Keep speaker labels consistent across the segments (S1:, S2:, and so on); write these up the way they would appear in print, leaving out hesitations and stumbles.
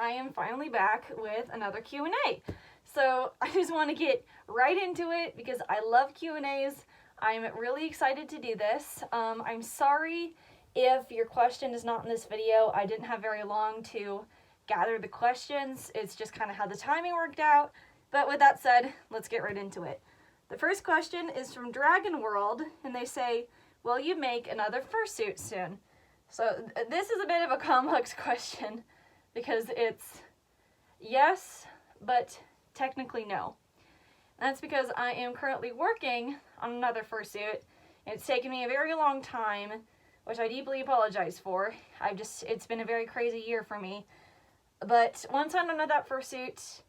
S1: I am finally back with another Q&A. So I just want to get right into it because I love Q&As. I'm really excited to do this. I'm sorry if your question is not in this video. I didn't have very long to gather the questions. It's just kind of how the timing worked out. But with that said, let's get right into it. The first question is from Dragon World, and they say, will you make another fursuit soon? So this is a bit of a complex question because it's yes, but technically no. And that's because I am currently working on another fursuit. It's taken me a very long time, which I deeply apologize for. It's been a very crazy year for me. But once I'm done with that fursuit,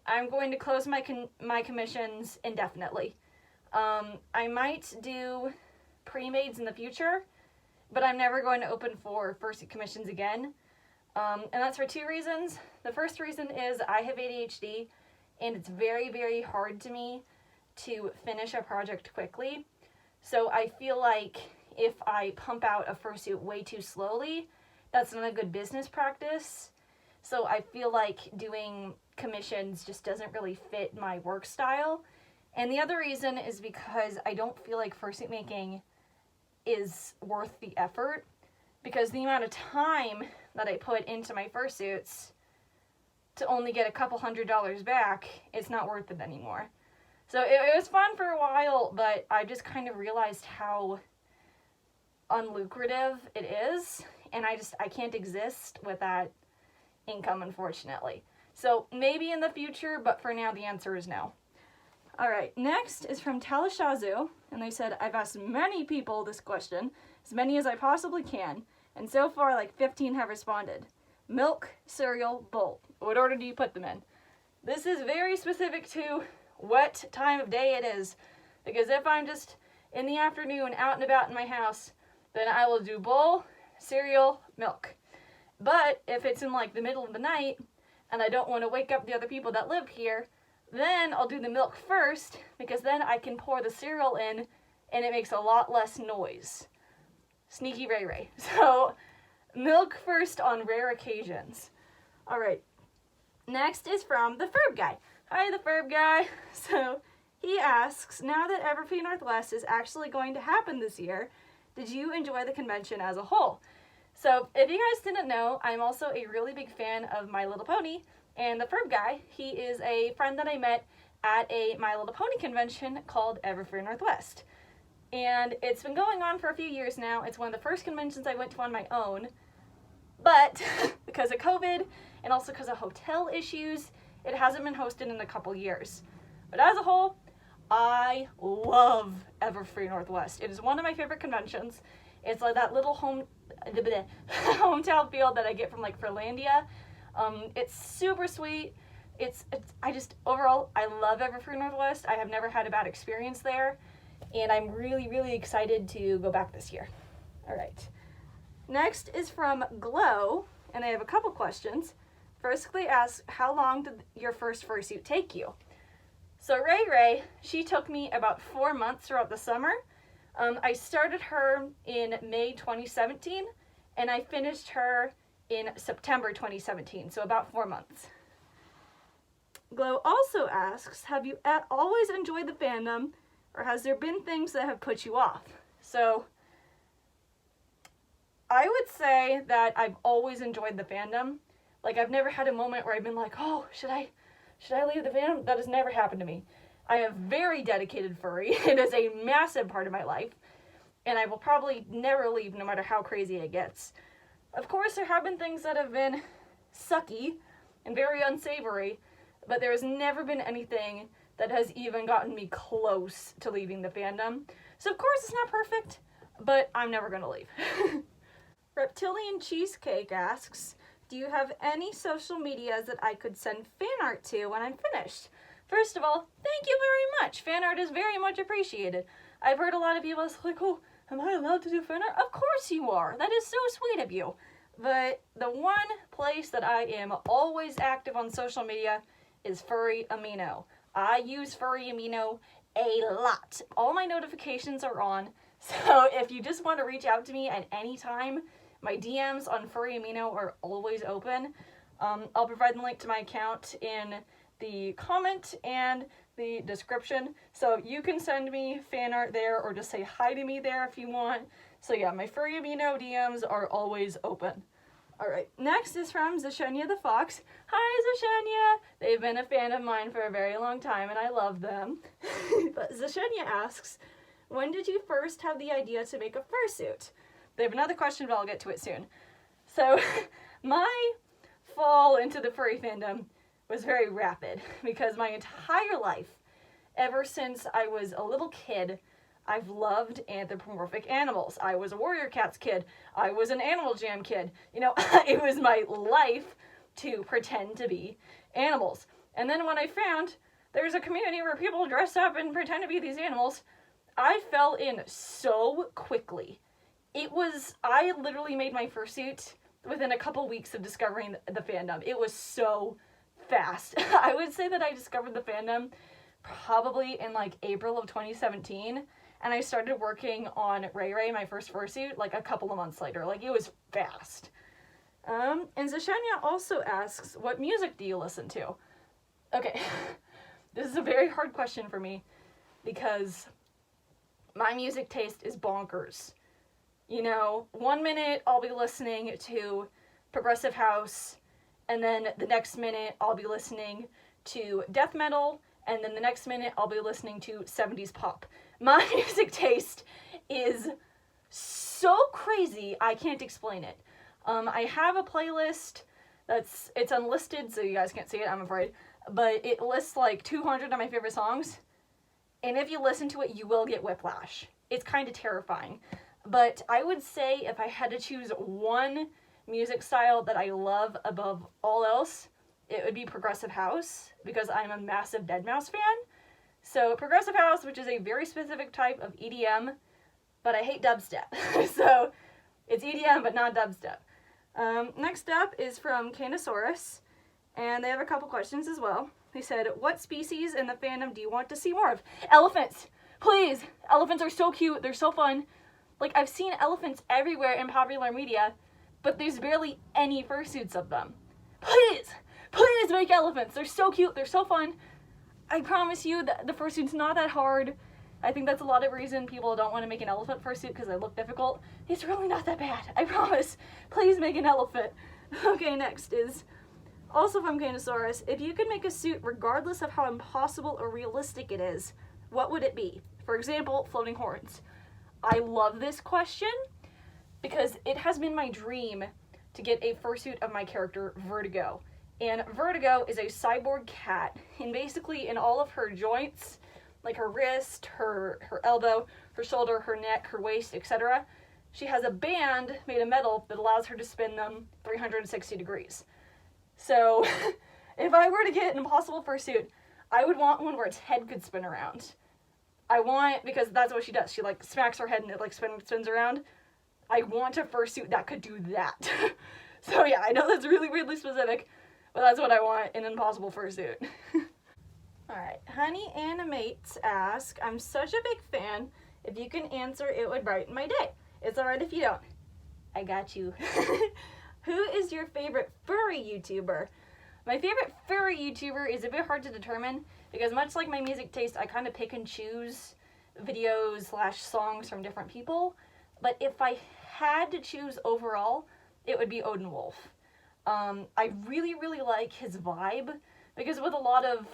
S1: I'm going to close my commissions indefinitely. I might do pre-mades in the future, but I'm never going to open for fursuit commissions again. And that's for two reasons. The first reason is I have ADHD, and it's very, very hard to me to finish a project quickly. So I feel like if I pump out a fursuit way too slowly, that's not a good business practice. So I feel like doing commissions just doesn't really fit my work style. And the other reason is because I don't feel like fursuit making is worth the effort, because the amount of time that I put into my fursuits to only get a couple $100 back, it's not worth it anymore. So it was fun for a while, but I just kind of realized how unlucrative it is, and I can't exist with that income, unfortunately. So maybe in the future, but for now the answer is no. Alright, next is from Talashazu, and they said, I've asked many people this question, as many as I possibly can, and so far like 15 have responded. Milk, cereal, bowl. What order do you put them in? This is very specific to what time of day it is, because if I'm just in the afternoon out and about in my house, then I will do bowl, cereal, milk. But if it's in like the middle of the night, and I don't want to wake up the other people that live here, then I'll do the milk first, because then I can pour the cereal in, and it makes a lot less noise. Sneaky Ray Ray. So, milk first on rare occasions. Alright, next is from the Furb Guy. Hi, the Furb Guy. So, he asks, now that Everfree Northwest is actually going to happen this year, did you enjoy the convention as a whole? So, if you guys didn't know, I'm also a really big fan of My Little Pony, and the Furb Guy, he is a friend that I met at a My Little Pony convention called Everfree Northwest. And it's been going on for a few years now. It's one of the first conventions I went to on my own, but because of COVID and also because of hotel issues, it hasn't been hosted in a couple years. But as a whole, I love Everfree Northwest. It is one of my favorite conventions. It's like that little hometown feel that I get from like Furlandia. It's super sweet. Overall, I love Everfree Northwest. I have never had a bad experience there, and I'm really, really excited to go back this year. All right. Next is from Glow, and they have a couple questions. First, they ask, how long did your first fursuit take you? So Ray Ray, she took me about 4 months throughout the summer. I started her in May 2017, and I finished her in September 2017, so about 4 months. Glow also asks, have you always enjoyed the fandom, or has there been things that have put you off? So, I would say that I've always enjoyed the fandom. Like, I've never had a moment where I've been like, oh, should I leave the fandom? That has never happened to me. I am a very dedicated furry. It is a massive part of my life, and I will probably never leave no matter how crazy it gets. Of course, there have been things that have been sucky and very unsavory, but there has never been anything that has even gotten me close to leaving the fandom. So of course it's not perfect, but I'm never gonna leave. Reptilian Cheesecake asks, do you have any social medias that I could send fan art to when I'm finished? First of all, thank you very much. Fan art is very much appreciated. I've heard a lot of people like, oh, am I allowed to do fan art? Of course you are. That is so sweet of you. But the one place that I am always active on social media is Furry Amino. I use Furry Amino a lot. All my notifications are on, so if you just want to reach out to me at any time, my DMs on Furry Amino are always open. I'll provide the link to my account in the comment and the description, so you can send me fan art there or just say hi to me there if you want. So yeah, my Furry Amino DMs are always open. Alright, next is from Zashenya the Fox. Hi Zashenya! They've been a fan of mine for a very long time and I love them. But Zashenya asks, when did you first have the idea to make a fursuit? They have another question, but I'll get to it soon. So, my fall into the furry fandom was very rapid because my entire life, ever since I was a little kid, I've loved anthropomorphic animals. I was a Warrior Cats kid. I was an Animal Jam kid. You know, it was my life to pretend to be animals. And then when I found there's a community where people dress up and pretend to be these animals, I fell in so quickly. I literally made my fursuit within a couple weeks of discovering the fandom. It was so fast. I would say that I discovered the fandom probably in like April of 2017, and I started working on Ray Ray, my first fursuit, like a couple of months later. Like, it was fast. And Zashenya also asks, what music do you listen to? Okay, this is a very hard question for me because my music taste is bonkers. You know, 1 minute I'll be listening to progressive house, and then the next minute I'll be listening to death metal, and then the next minute I'll be listening to 70s pop. My music taste is so crazy, I can't explain it. I have a playlist it's unlisted, so you guys can't see it, I'm afraid, but it lists like 200 of my favorite songs, and if you listen to it, you will get whiplash. It's kind of terrifying. But I would say if I had to choose one music style that I love above all else, it would be progressive house, because I'm a massive deadmau5 fan. So progressive house, which is a very specific type of EDM, but I hate dubstep. So it's EDM, but not dubstep. Next up is from Canosaurus, and they have a couple questions as well. They said, what species in the fandom do you want to see more of? Elephants! Please! Elephants are so cute, they're so fun. Like, I've seen elephants everywhere in popular media, but there's barely any fursuits of them. Please! Please make elephants! They're so cute, they're so fun. I promise you that the fursuit's not that hard. I think that's a lot of reason people don't want to make an elephant fursuit, because they look difficult. It's really not that bad, I promise. Please make an elephant. Okay, next is also from Canosaurus. If you could make a suit regardless of how impossible or realistic it is, what would it be? For example, floating horns. I love this question because it has been my dream to get a fursuit of my character, Vertigo. And Vertigo is a cyborg cat, and basically in all of her joints, like her wrist, her elbow, her shoulder, her neck, her waist, etc., she has a band made of metal that allows her to spin them 360 degrees. So if I were to get an impossible fursuit, I would want one where its head could spin around. Because that's what she does. She like smacks her head and it like spins around. I want a fursuit that could do that. So yeah, I know that's really weirdly specific, but that's what I want in an impossible fursuit. Alright, Honey Animates ask, I'm such a big fan. If you can answer, it would brighten my day. It's alright if you don't. I got you. Who is your favorite furry YouTuber? My favorite furry YouTuber is a bit hard to determine because much like my music taste, I kind of pick and choose videos/songs from different people. But if I had to choose overall, it would be Odin Wolf. I really, really like his vibe because with a lot of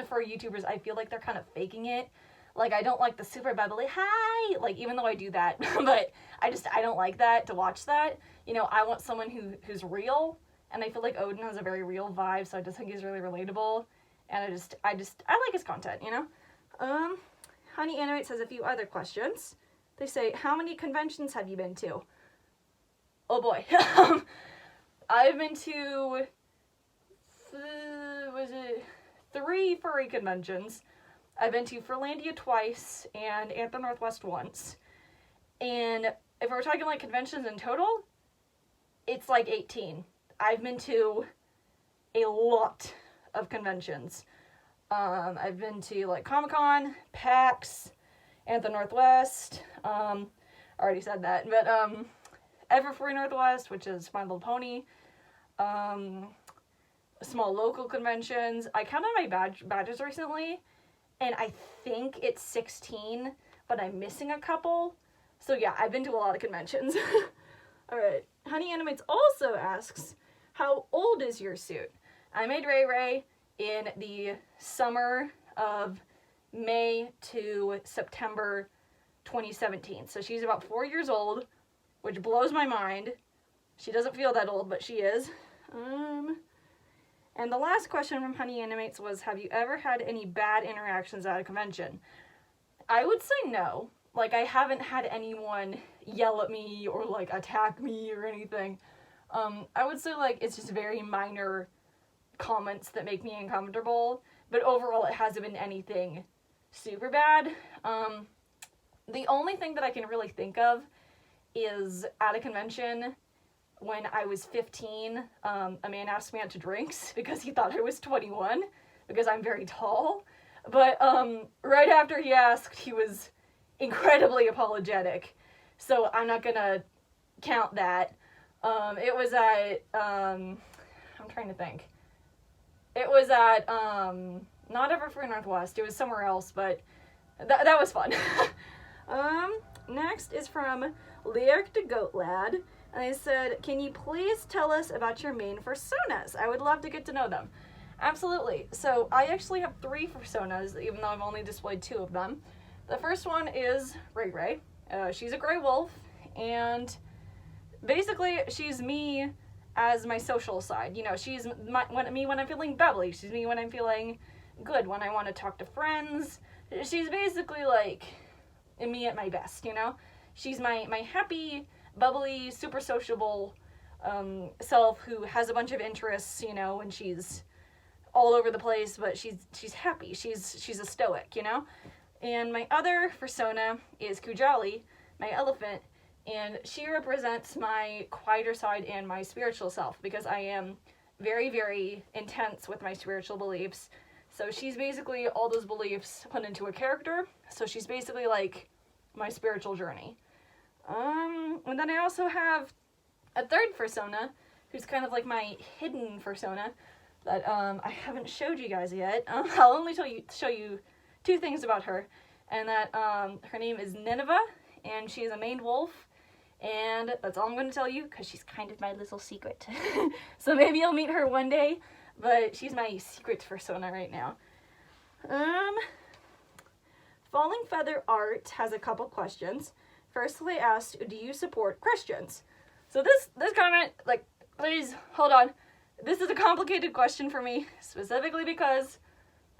S1: furry YouTubers, I feel like they're kind of faking it. Like, I don't like the super bubbly, hi, like, even though I do that, but I don't like that, to watch that. You know, I want someone who's real, and I feel like Odin has a very real vibe, so I just think he's really relatable, and I like his content, you know? Honey Animates has a few other questions. They say, how many conventions have you been to? Oh boy. I've been to, 3 furry conventions. I've been to Furlandia twice and Anthem Northwest once. And if we're talking like conventions in total, it's like 18. I've been to a lot of conventions. I've been to like Comic-Con, PAX, Anthem Northwest, I already said that, but Everfree Northwest, which is My Little Pony, small local conventions. I counted my badges recently, and I think it's 16, but I'm missing a couple. So yeah, I've been to a lot of conventions. Alright, Honey Animates also asks, how old is your suit? I made Ray Ray in the summer of May to September 2017. So she's about 4 years old, which blows my mind. She doesn't feel that old, but she is. And the last question from Honey Animates was, have you ever had any bad interactions at a convention? I would say no. Like, I haven't had anyone yell at me or, like, attack me or anything. I would say, like, it's just very minor comments that make me uncomfortable. But overall, it hasn't been anything super bad. The only thing that I can really think of is at a convention when I was 15, a man asked me out to drinks because he thought I was 21 because I'm very tall. But right after he asked, he was incredibly apologetic. So I'm not gonna count that. It was at, I'm trying to think. It was at, not Everfree Northwest, it was somewhere else, but that was fun. Next is from Lyric the Goat Lad. And I said, can you please tell us about your main fursunas? I would love to get to know them. Absolutely. So I actually have 3 fursunas, even though I've only displayed 2 of them. The first one is Ray Ray. She's a gray wolf, and basically she's me as my social side. You know, she's me when I'm feeling bubbly. She's me when I'm feeling good, when I want to talk to friends. She's basically like me at my best, you know? She's my happy, bubbly, super sociable self who has a bunch of interests, you know, and she's all over the place, but she's happy. She's a stoic, you know? And my other fursona is Kujali, my elephant, and she represents my quieter side and my spiritual self because I am very, very intense with my spiritual beliefs. So she's basically all those beliefs put into a character. So she's basically like my spiritual journey. And then I also have a 3rd fursona, who's kind of like my hidden fursona that I haven't showed you guys yet. I'll only show you 2 things about her, and that her name is Nineveh, and she is a maned wolf, and that's all I'm going to tell you because she's kind of my little secret. So maybe you'll meet her one day, but she's my secret fursona right now. Falling Feather Art has a couple questions. Firstly, asked, do you support Christians? So this comment, like, please, hold on. This is a complicated question for me, specifically because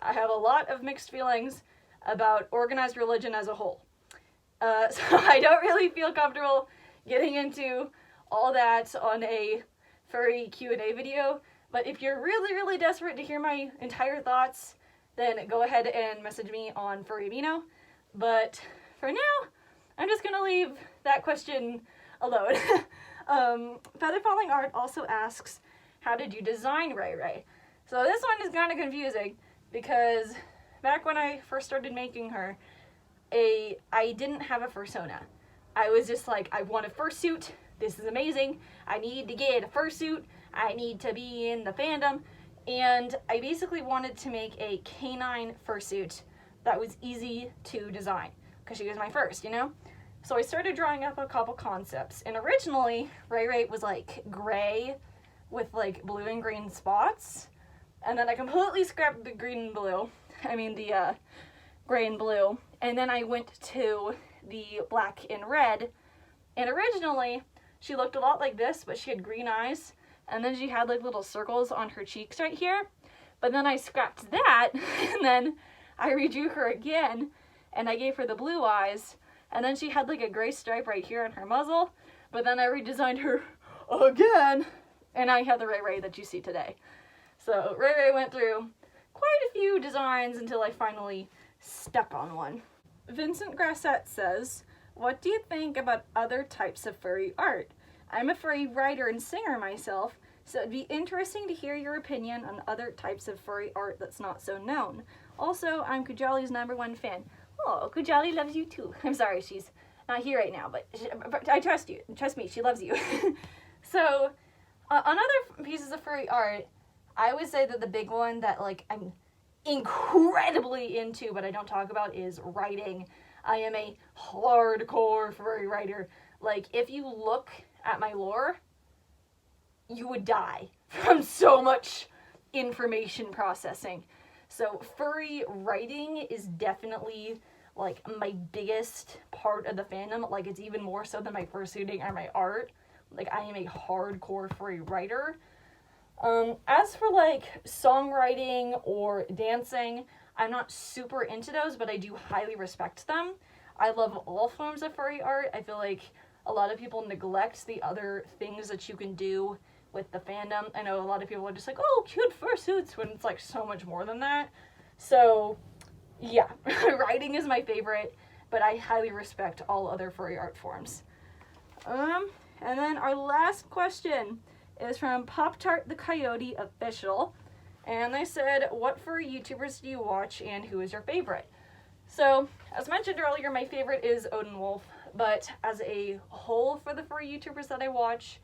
S1: I have a lot of mixed feelings about organized religion as a whole. So I don't really feel comfortable getting into all that on a Furry Q&A video, but if you're really, really desperate to hear my entire thoughts, then go ahead and message me on Furry Amino. But for now, I'm just gonna leave that question alone. Feather Falling Art also asks, how did you design Ray Ray? So this one is kind of confusing because back when I first started making her, I didn't have a fursona. I was just like, I want a fursuit. This is amazing. I need to get a fursuit. I need to be in the fandom. And I basically wanted to make a canine fursuit that was easy to design because she was my first, you know? So I started drawing up a couple concepts. And originally, Ray Ray was like gray with like blue and green spots. And then I completely scrapped the green and blue. I mean the gray and blue. And then I went to the black and red. And originally, she looked a lot like this, but she had green eyes. And then she had like little circles on her cheeks right here. But then I scrapped that, and then I redrew her again, and I gave her the blue eyes. And then she had like a gray stripe right here on her muzzle. But then I redesigned her again, and I have the Ray Ray that you see today. So Ray Ray went through quite a few designs until I finally stuck on one. Vincent Grassett says, what do you think about other types of furry art? I'm a furry writer and singer myself, so it'd be interesting to hear your opinion on other types of furry art that's not so known. Also, I'm Kujali's #1 fan. Oh, Kujali loves you too. I'm sorry, she's not here right now, but I trust you. Trust me, she loves you. So, on other pieces of furry art, I would say that the big one that like I'm incredibly into but I don't talk about is writing. I am a hardcore furry writer. Like, if you look at my lore, you would die from so much information processing. So furry writing is definitely like my biggest part of the fandom. Like, it's even more so than my fursuiting or my art. Like, I am a hardcore furry writer. As for like songwriting or dancing, I'm not super into those, but I do highly respect them. I love all forms of furry art. I feel like a lot of people neglect the other things that you can do with the fandom. I know a lot of people are just like, oh, cute fursuits, when it's like so much more than that. So yeah, writing is my favorite, but I highly respect all other furry art forms. And then our last question is from Pop-Tart the Coyote Official. And they said, what furry YouTubers do you watch and who is your favorite? So, as mentioned earlier, my favorite is Odin Wolf, but as a whole for the furry YouTubers that I watch,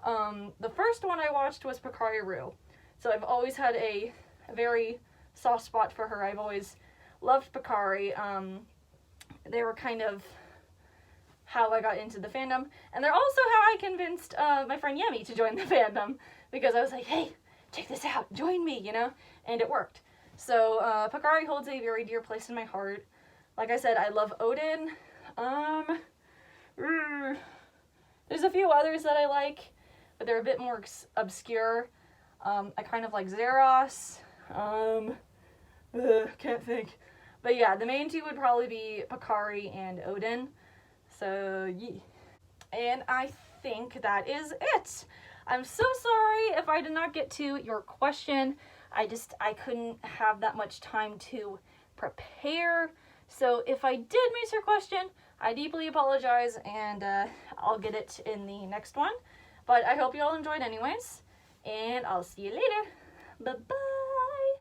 S1: the first one I watched was Picariru. So I've always had a very soft spot for her. I've always loved Picari. They were kind of how I got into the fandom, and they're also how I convinced my friend Yemi to join the fandom, because I was like, hey, check this out, join me, you know, and it worked. So Picari holds a very dear place in my heart. Like I said, I love Odin. There's a few others that I like, but they're a bit more obscure. I kind of like Zeros. Can't think. But yeah, the main two would probably be Picari and Odin. So, yeah. And I think that is it. I'm so sorry if I did not get to your question. I couldn't have that much time to prepare. So if I did miss your question, I deeply apologize, and I'll get it in the next one. But I hope you all enjoyed anyways, and I'll see you later. Bye-bye.